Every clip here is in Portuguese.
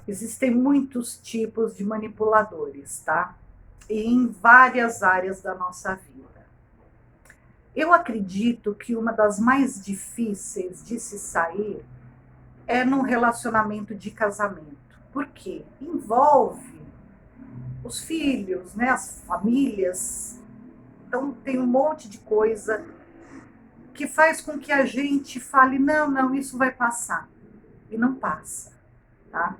Existem muitos tipos de manipuladores, tá? E em várias áreas da nossa vida. Eu acredito que uma das mais difíceis de se sair é num relacionamento de casamento. Por quê? Envolve os filhos, né, as famílias. Então tem um monte de coisa que faz com que a gente fale: não, não, isso vai passar. E não passa, tá?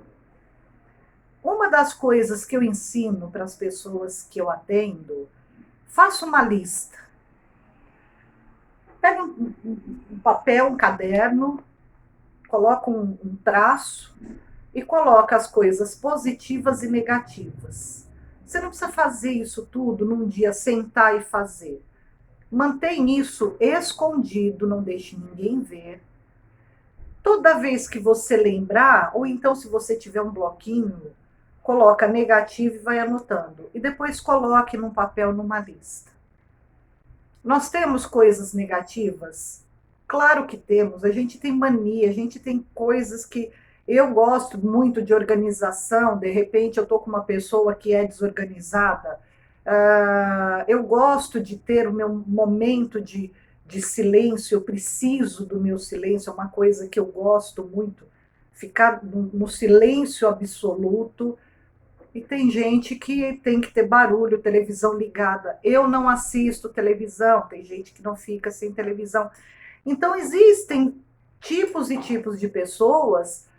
Uma das coisas que eu ensino para as pessoas que eu atendo, faça uma lista. Pega um papel, um caderno, coloca um traço e coloca as coisas positivas e negativas. Você não precisa fazer isso tudo num dia, sentar e fazer. Mantém isso escondido, não deixe ninguém ver. Toda vez que você lembrar, ou então se você tiver um bloquinho, coloca negativo e vai anotando. E depois coloque num papel, numa lista. Nós temos coisas negativas? Claro que temos. A gente tem mania, a gente tem coisas que eu gosto muito de organização. De repente, eu estou com uma pessoa que é desorganizada. Eu gosto de ter o meu momento de silêncio. Eu preciso do meu silêncio, é uma coisa que eu gosto muito. Ficar no silêncio absoluto. E tem gente que tem que ter barulho, televisão ligada. Eu não assisto televisão, tem gente que não fica sem televisão. Então, existem tipos e tipos de pessoas,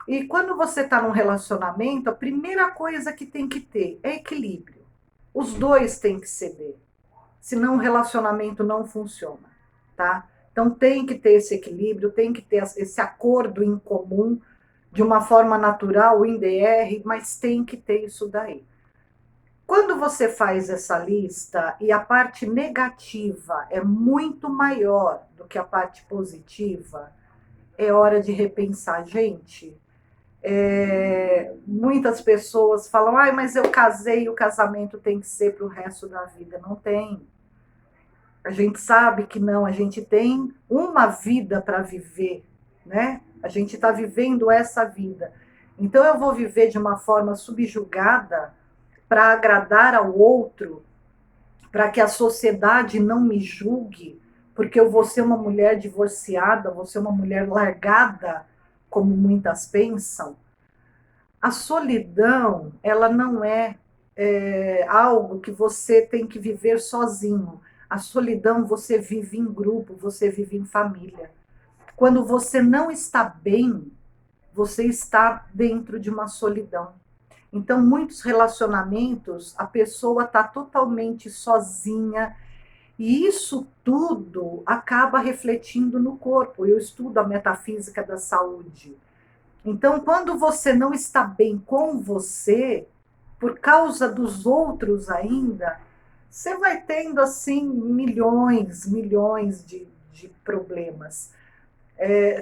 e quando você está num relacionamento, a primeira coisa que tem que ter é equilíbrio. Os dois têm que ceder, senão o relacionamento não funciona, tá? Então, tem que ter esse equilíbrio, tem que ter esse acordo em comum, de uma forma natural, em DR, mas tem que ter isso daí. Quando você faz essa lista e a parte negativa é muito maior do que a parte positiva, é hora de repensar. Gente, muitas pessoas falam: ai, mas eu casei, o casamento tem que ser para o resto da vida. Não tem. A gente sabe que não, a gente tem uma vida para viver, né? A gente está vivendo essa vida. Então eu vou viver de uma forma subjugada para agradar ao outro, para que a sociedade não me julgue, porque eu vou ser uma mulher divorciada, vou ser uma mulher largada, como muitas pensam. A solidão, ela não é algo que você tem que viver sozinho. A solidão você vive em grupo, você vive em família. Quando você não está bem, você está dentro de uma solidão. Então, muitos relacionamentos, a pessoa está totalmente sozinha, e isso tudo acaba refletindo no corpo. Eu estudo a metafísica da saúde. Então, quando você não está bem com você, por causa dos outros ainda, você vai tendo assim milhões, milhões de problemas.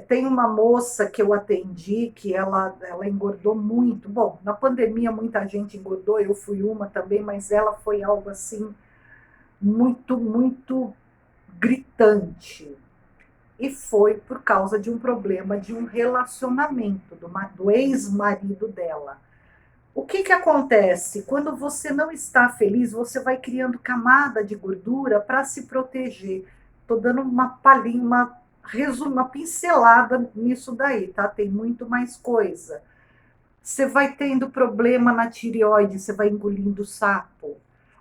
Tem uma moça que eu atendi que ela engordou muito. Bom, na pandemia muita gente engordou, eu fui uma também, mas ela foi algo assim muito, muito gritante. E foi por causa de um problema de um relacionamento do ex-marido dela. O que, que acontece? Quando você não está feliz, você vai criando camada de gordura para se proteger. Estou dando uma palhinha, uma pincelada nisso daí, tá? Tem muito mais coisa. Você vai tendo problema na tireoide, você vai engolindo sapo.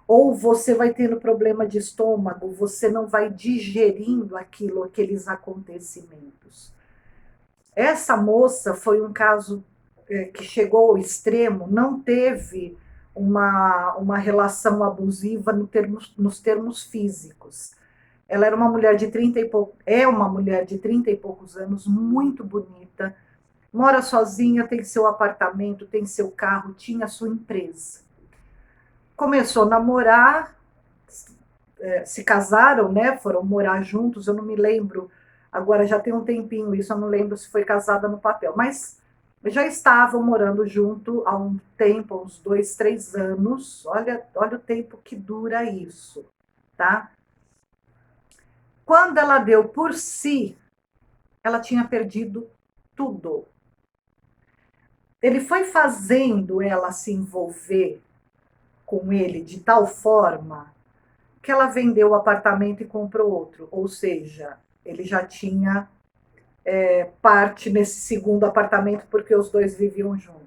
Ou você vai tendo problema de estômago, você não vai digerindo aqueles acontecimentos. Essa moça foi um caso que chegou ao extremo, não teve uma relação abusiva nos termos físicos. Ela era uma mulher de 30 e pouco, é uma mulher de 30 e poucos anos, muito bonita, mora sozinha, tem seu apartamento, tem seu carro, tinha sua empresa. Começou a namorar, se casaram, né? Foram morar juntos, eu não me lembro, agora já tem um tempinho isso, eu não lembro se foi casada no papel, mas já estavam morando junto há um tempo, uns 2, 3 anos. Olha o tempo que dura isso, tá? Quando ela deu por si, ela tinha perdido tudo. Ele foi fazendo ela se envolver com ele de tal forma que ela vendeu o apartamento e comprou outro. Ou seja, ele já tinha parte nesse segundo apartamento porque os dois viviam juntos.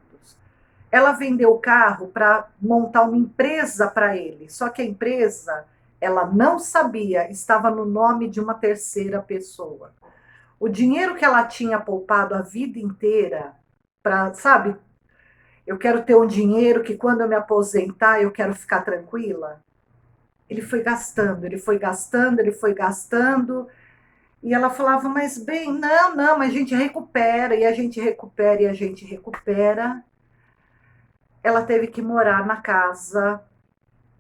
Ela vendeu o carro para montar uma empresa para ele. Só que a empresa, ela não sabia, estava no nome de uma terceira pessoa. O dinheiro que ela tinha poupado a vida inteira para, sabe, eu quero ter um dinheiro que quando eu me aposentar eu quero ficar tranquila. Ele foi gastando, ele foi gastando, ele foi gastando. E ela falava, mas bem, não, não, mas a gente recupera, e a gente recupera, e a gente recupera. Ela teve que morar na casa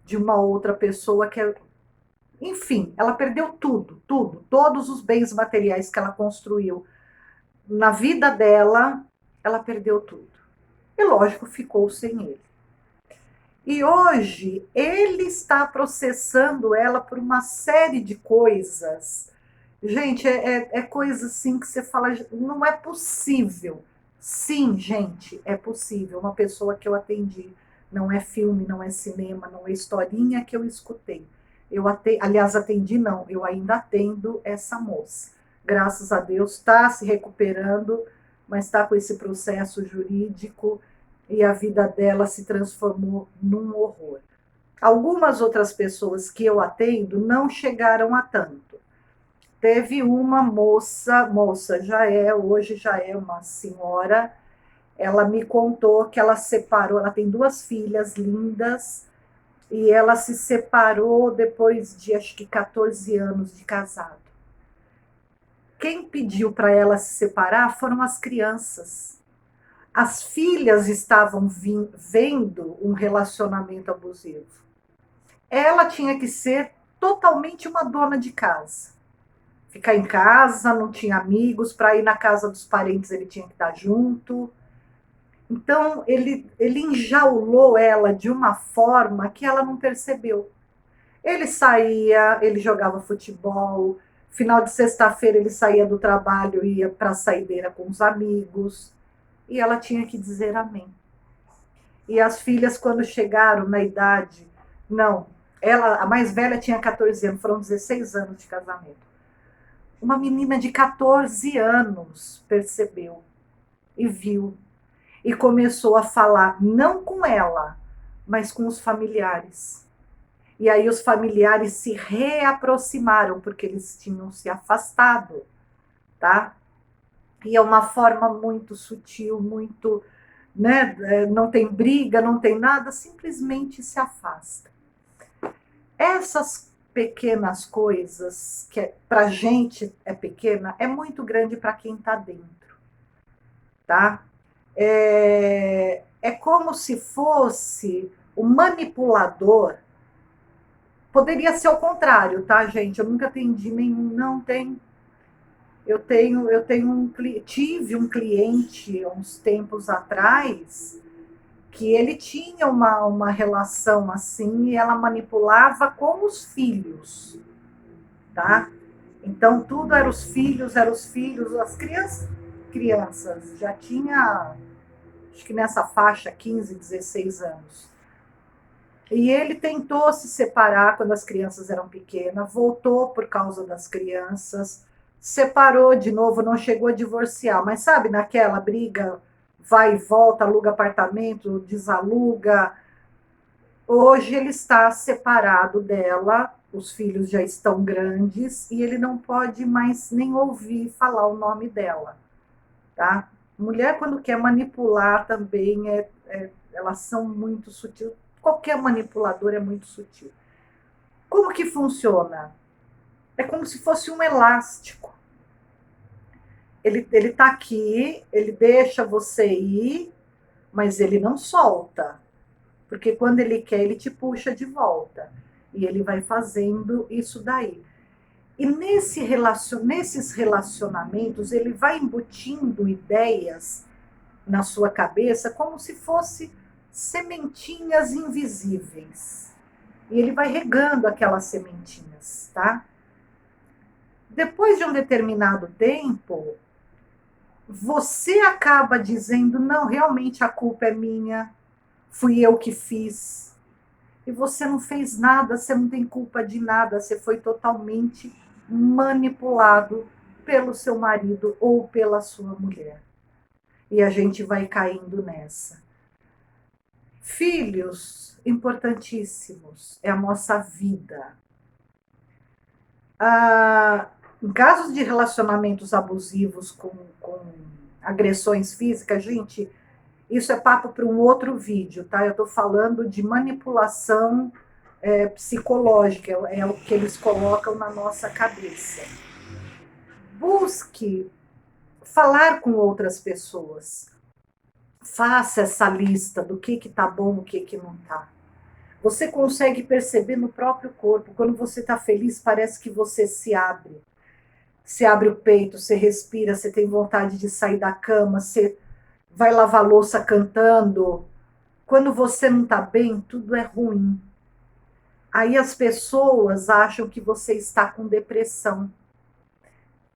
de uma outra pessoa que, enfim, ela perdeu tudo, tudo, todos os bens materiais que ela construiu na vida dela, ela perdeu tudo. E lógico, ficou sem ele. E hoje ele está processando ela por uma série de coisas. Gente, é coisa assim que você fala, não é possível. Sim, gente, é possível. Uma pessoa que eu atendi, não é filme, não é cinema, não é historinha que eu escutei. Aliás, atendi não, eu ainda atendo essa moça. Graças a Deus está se recuperando, mas está com esse processo jurídico e a vida dela se transformou num horror. Algumas outras pessoas que eu atendo não chegaram a tanto. Teve uma moça hoje já é uma senhora, ela me contou que ela separou, ela tem duas filhas lindas, e ela se separou depois de acho que 14 anos de casado. Quem pediu para ela se separar foram as crianças. As filhas estavam vendo um relacionamento abusivo. Ela tinha que ser totalmente uma dona de casa. Ficar em casa, não tinha amigos, para ir na casa dos parentes ele tinha que estar junto. Então ele enjaulou ela de uma forma que ela não percebeu. Ele saía, ele jogava futebol, final de sexta-feira ele saía do trabalho e ia para a saideira com os amigos, e ela tinha que dizer amém. E as filhas, quando chegaram na idade, não, ela, a mais velha tinha 14 anos, foram 16 anos de casamento. Uma menina de 14 anos percebeu e viu e começou a falar, não com ela, mas com os familiares. E aí os familiares se reaproximaram, porque eles tinham se afastado, tá? E é uma forma muito sutil, muito, né? Não tem briga, não tem nada, simplesmente se afasta. Essas pequenas coisas, que pra gente é pequena, é muito grande para quem está dentro, tá? É como se fosse o manipulador. Poderia ser o contrário, tá, gente? Eu nunca atendi nenhum, não tem. Tive um cliente uns tempos atrás que ele tinha uma relação assim e ela manipulava com os filhos, tá? Então tudo eram os filhos, as crianças já tinha, acho que nessa faixa 15, 16 anos. E ele tentou se separar quando as crianças eram pequenas, voltou por causa das crianças, separou de novo, não chegou a divorciar, mas sabe naquela briga, vai e volta, aluga apartamento, desaluga. Hoje ele está separado dela, os filhos já estão grandes e ele não pode mais nem ouvir falar o nome dela, tá? Mulher, quando quer manipular também, elas são muito sutis. Qualquer manipulador é muito sutil. Como que funciona? É como se fosse um elástico. Ele está aqui, ele deixa você ir, mas ele não solta. Porque quando ele quer, ele te puxa de volta. E ele vai fazendo isso daí. E nesses relacionamentos, ele vai embutindo ideias na sua cabeça como se fosse sementinhas invisíveis. E ele vai regando aquelas sementinhas, tá? Depois de um determinado tempo, você acaba dizendo, não, realmente a culpa é minha, fui eu que fiz. E você não fez nada, você não tem culpa de nada, você foi totalmente manipulado pelo seu marido ou pela sua mulher. E a gente vai caindo nessa. Filhos, importantíssimos, é a nossa vida. Em casos de relacionamentos abusivos com agressões físicas, gente, isso é papo para um outro vídeo, tá? Eu estou falando de manipulação psicológica, é o que eles colocam na nossa cabeça. Busque falar com outras pessoas. Faça essa lista do que tá bom, o que não tá. Você consegue perceber no próprio corpo. Quando você está feliz, parece que você se abre. Você abre o peito, você respira, você tem vontade de sair da cama, você vai lavar louça cantando. Quando você não está bem, tudo é ruim. Aí as pessoas acham que você está com depressão.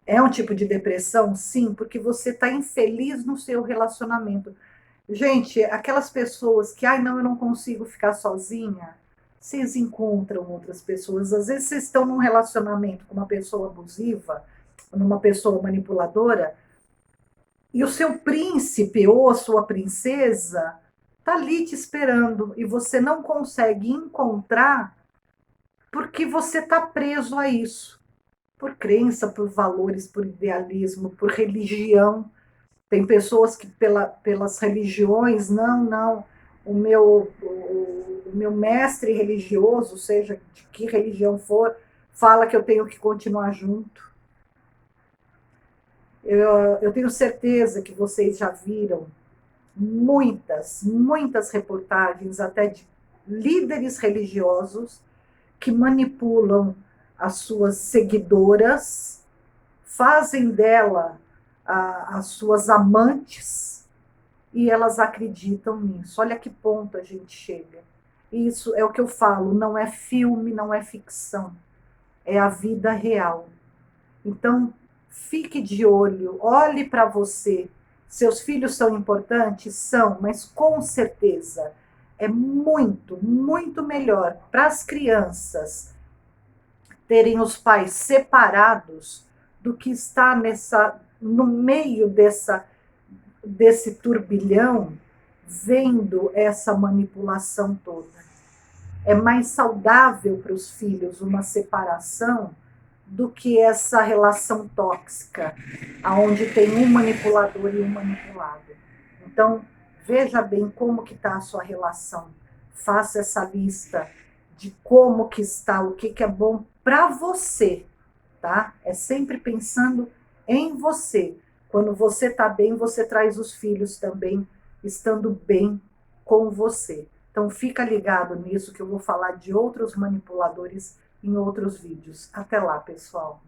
É um tipo de depressão? Sim, porque você está infeliz no seu relacionamento. Gente, aquelas pessoas que, ai, não, eu não consigo ficar sozinha, vocês encontram outras pessoas. Às vezes vocês estão num relacionamento com uma pessoa abusiva, numa pessoa manipuladora, e o seu príncipe ou a sua princesa tá ali te esperando e você não consegue encontrar porque você tá preso a isso. Por crença, por valores, por idealismo, por religião. Tem pessoas que pelas religiões, não, o meu mestre religioso, seja de que religião for, fala que eu tenho que continuar junto. Eu tenho certeza que vocês já viram muitas reportagens, até de líderes religiosos, que manipulam as suas seguidoras, fazem dela as suas amantes e elas acreditam nisso. Olha que ponto a gente chega. Isso é o que eu falo, não é filme, não é ficção, é a vida real. Então, fique de olho, olhe para você. Seus filhos são importantes? São, mas com certeza é muito melhor para as crianças terem os pais separados do que estar no meio desse turbilhão, vendo essa manipulação toda. É mais saudável para os filhos uma separação do que essa relação tóxica, aonde tem um manipulador e um manipulado. Então, veja bem como que está a sua relação. Faça essa lista de como que está, o que é bom para você, tá? É sempre pensando em você. Quando você está bem, você traz os filhos também estando bem com você. Então fica ligado nisso que eu vou falar de outros manipuladores em outros vídeos. Até lá, pessoal.